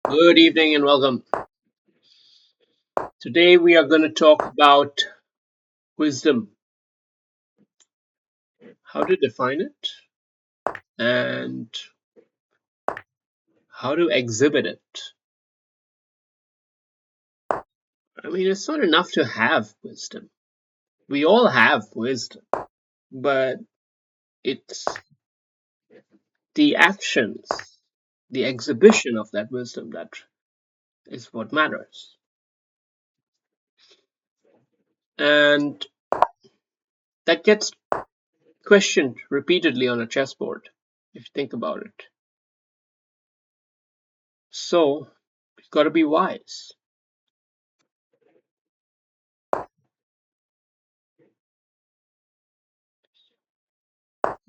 Good evening and welcome. Today we are going to talk about wisdom, how to define it, and how to exhibit it. I mean, it's not enough to have wisdom. We all have wisdom, but it's the actions, the exhibition of that wisdom that is what matters. And that gets questioned repeatedly on a chessboard, if you think about it. So, you've got to be wise.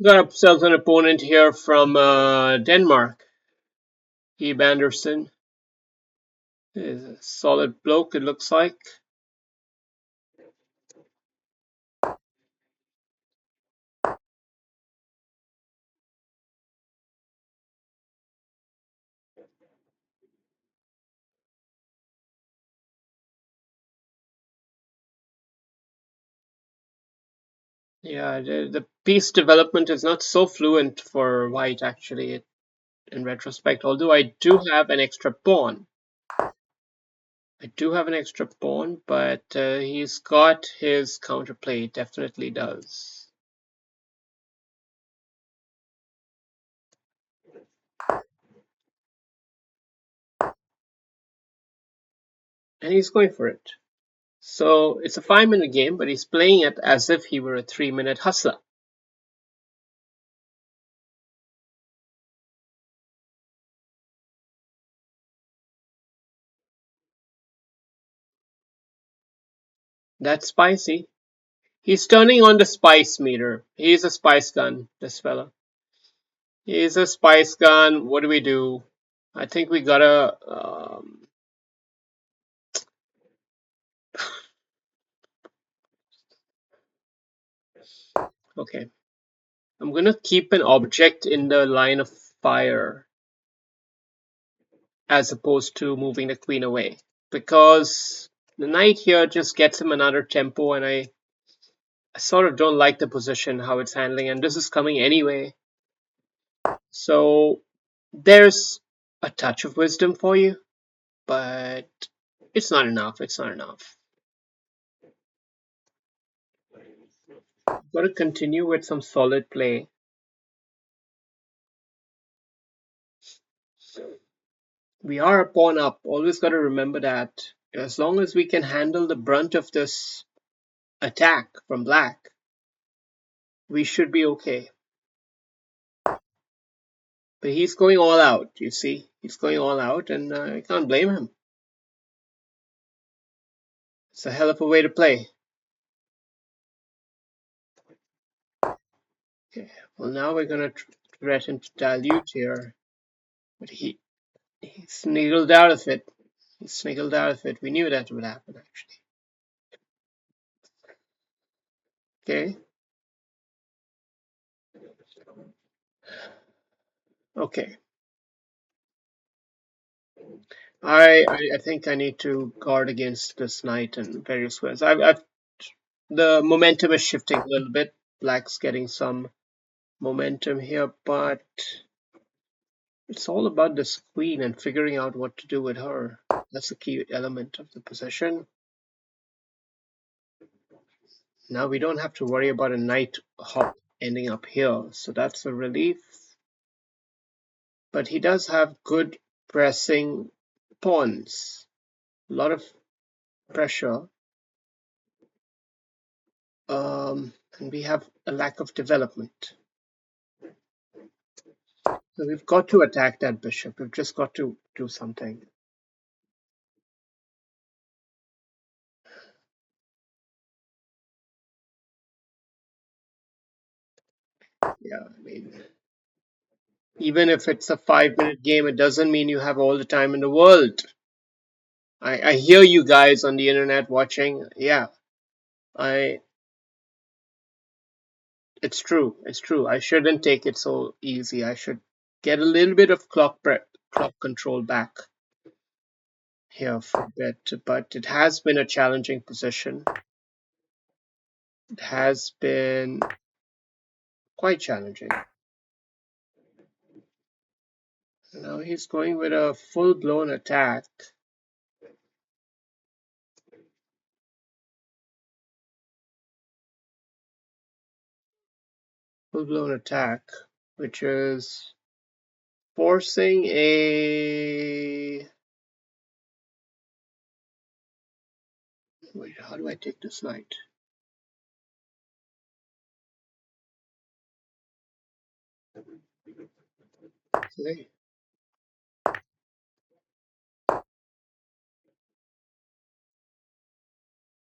Got ourselves an opponent here from Denmark. Ebe Anderson is a solid bloke, it looks like. Yeah, the piece development is not so fluent for white, actually, in retrospect. Although I do have an extra pawn. I do have an extra pawn, but he's got his counterplay. It definitely does. And he's going for it. So it's a 5-minute game, but he's playing it as if he were a 3-minute hustler. That's spicy. He's turning on the spice meter. He's a spice gun, this fella. He's a spice gun. What do we do? I think we gotta. Okay. I'm gonna keep an object in the line of fire as opposed to moving the queen away. Because the knight here just gets him another tempo, and I sort of don't like the position, how it's handling, and this is coming anyway. So there's a touch of wisdom for you, but it's not enough. It's not enough. Got to continue with some solid play. We are a pawn up. Always got to remember that. As long as we can handle the brunt of this attack from black, we should be okay. But he's going all out, you see. He's going all out, and I can't blame him. It's a hell of a way to play. Okay, well, now we're going to threaten to dilute here. But he sniggled out of it. He sniggled out of it. We knew that would happen, actually. Okay. Okay. I think I need to guard against this knight in various ways. The momentum is shifting a little bit. Black's getting some momentum here, but it's all about this queen and figuring out what to do with her. That's a key element of the position. Now we don't have to worry about a knight hop ending up here, so that's a relief. But he does have good pressing pawns. A lot of pressure. And we have a lack of development. So we've got to attack that bishop. We've just got to do something. Yeah, I mean, even if it's a 5-minute game, it doesn't mean you have all the time in the world. I hear you guys on the internet watching. Yeah, I. It's true. It's true. I shouldn't take it so easy. I should get a little bit of clock control back. here for a bit, but it has been a challenging position. It has been quite challenging. Now he's going with a full-blown attack. Full-blown attack, which is forcing a... Wait, how do I take this knight? Okay.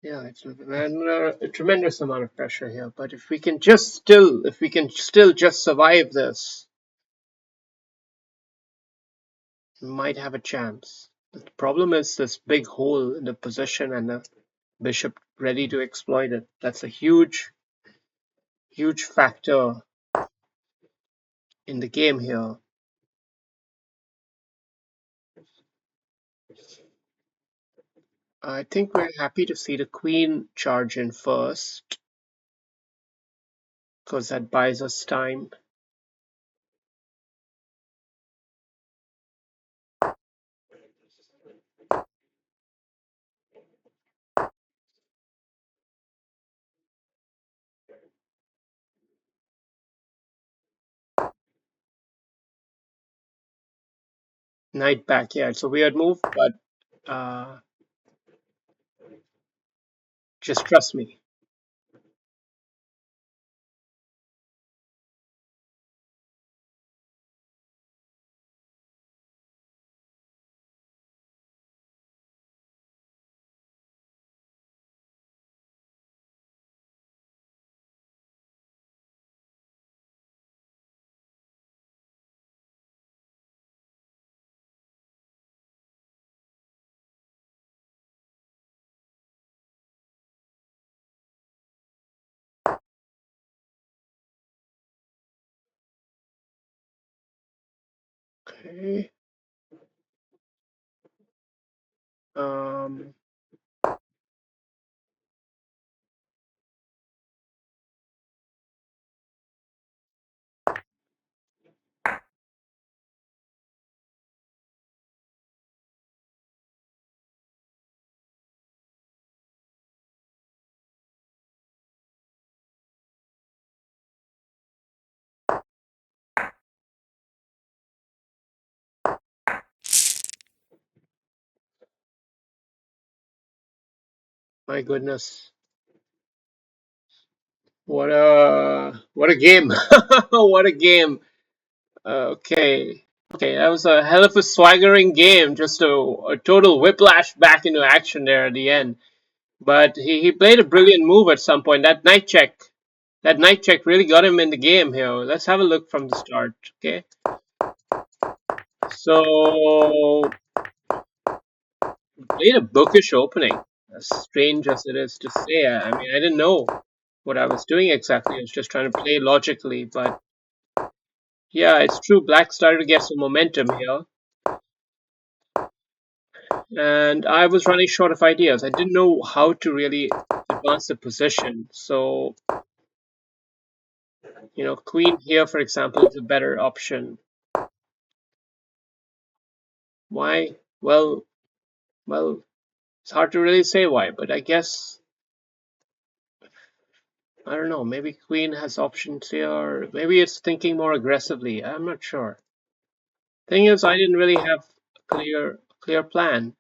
Yeah, it's a tremendous amount of pressure here. But if we can still just survive this, we might have a chance. The problem is this big hole in the position and the bishop ready to exploit it. That's a huge, huge factor in the game here. I think we're happy to see the queen charge in first, because that buys us time. Knight back, yeah, it's a weird move, but just trust me. Okay. Um, my goodness, what a game! What a game! Okay, okay, that was a hell of a swaggering game. Just a total whiplash back into action there at the end. But he played a brilliant move at some point. That knight check really got him in the game here. Let's have a look from the start. Okay, so played a bookish opening. As strange as it is to say, I mean, I didn't know what I was doing exactly. I was just trying to play logically, but yeah, it's true. Black started to get some momentum here, and I was running short of ideas. I didn't know how to really advance the position. So, queen here, for example, is a better option. Why? Well, well, it's hard to really say why, but I guess I don't know. Maybe queen has options here, or maybe it's thinking more aggressively. I'm not sure. Thing is, I didn't really have a clear plan.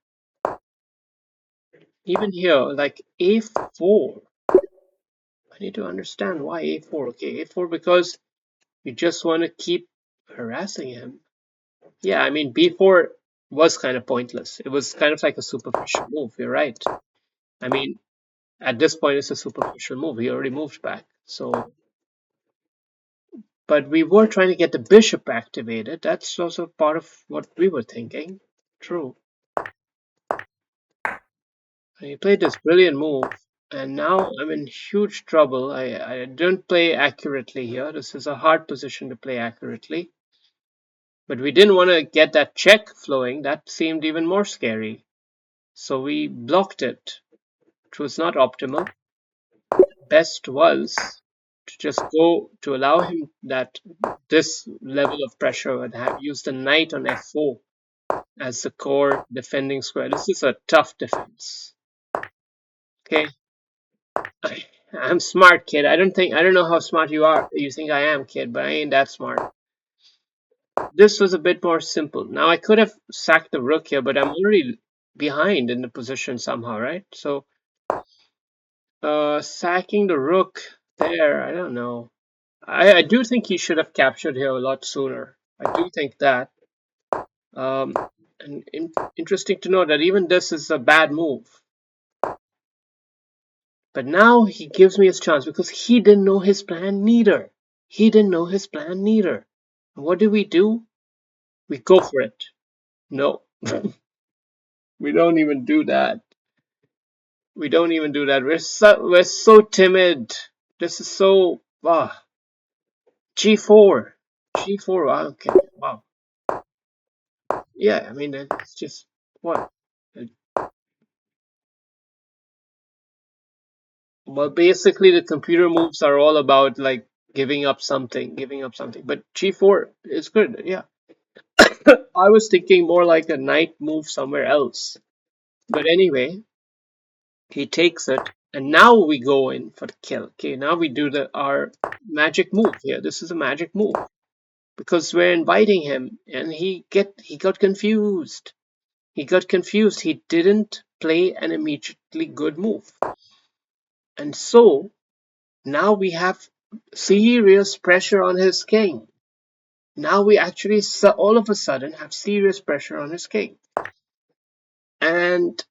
Even here, like a4. I need to understand why a4. Okay, a4 because you just want to keep harassing him. Yeah, I mean b4 was kind of pointless. It was kind of like a superficial move. You're right. I mean, at this point, it's a superficial move. He already moved back. So, but we were trying to get the bishop activated. That's also part of what we were thinking. True. And he played this brilliant move, and now I'm in huge trouble. I don't play accurately here. This is a hard position to play accurately. But we didn't want to get that check flowing. That seemed even more scary. So we blocked it. It was not optimal. Best was to just go to allow him that this level of pressure and have used the knight on f4 as the core defending square. This is a tough defense. Okay, I'm smart, kid. I don't know how smart you are. You think I am, kid, but I ain't that smart. This was a bit more simple. Now I could have sacked the rook here, but I'm already behind in the position somehow, right? So sacking the rook there, I don't know. I do think he should have captured here a lot sooner. I do think that. Um, and interesting to know that even this is a bad move. But now he gives me his chance because he didn't know his plan neither. He didn't know his plan neither. And what do? We go for it. No, we don't even do that. We don't even do that. We're so timid. This is so G4. G4. Okay. Wow. Yeah, I mean it's just what? Well, basically the computer moves are all about like giving up something. But G4 is good. Yeah. I was thinking more like a knight move somewhere else. But anyway, he takes it, and now we go in for the kill. Okay, now we do the our magic move here. This is a magic move because we're inviting him, and he got confused. He got confused. He didn't play an immediately good move, and so now we have serious pressure on his king. Now we actually all of a sudden have serious pressure on his king, and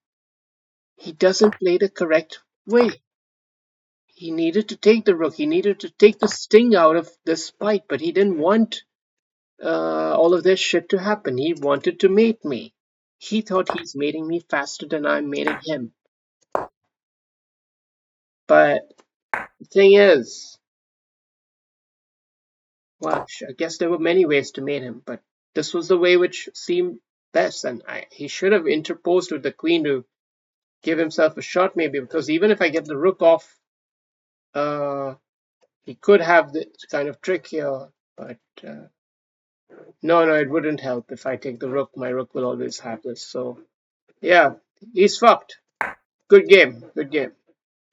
he doesn't play the correct way. He needed to take the rook. He needed to take the sting out of this fight, but he didn't want all of this shit to happen. He wanted to mate me. He thought he's mating me faster than I'm mating him. But the thing is, well, I guess there were many ways to mate him, but this was the way which seemed best, and he should have interposed with the queen to give himself a shot, maybe, because even if I get the rook off, uh, he could have this kind of trick here, but no, it wouldn't help if I take the rook. My rook will always have this. So, yeah, he's fucked. Good game. Good game.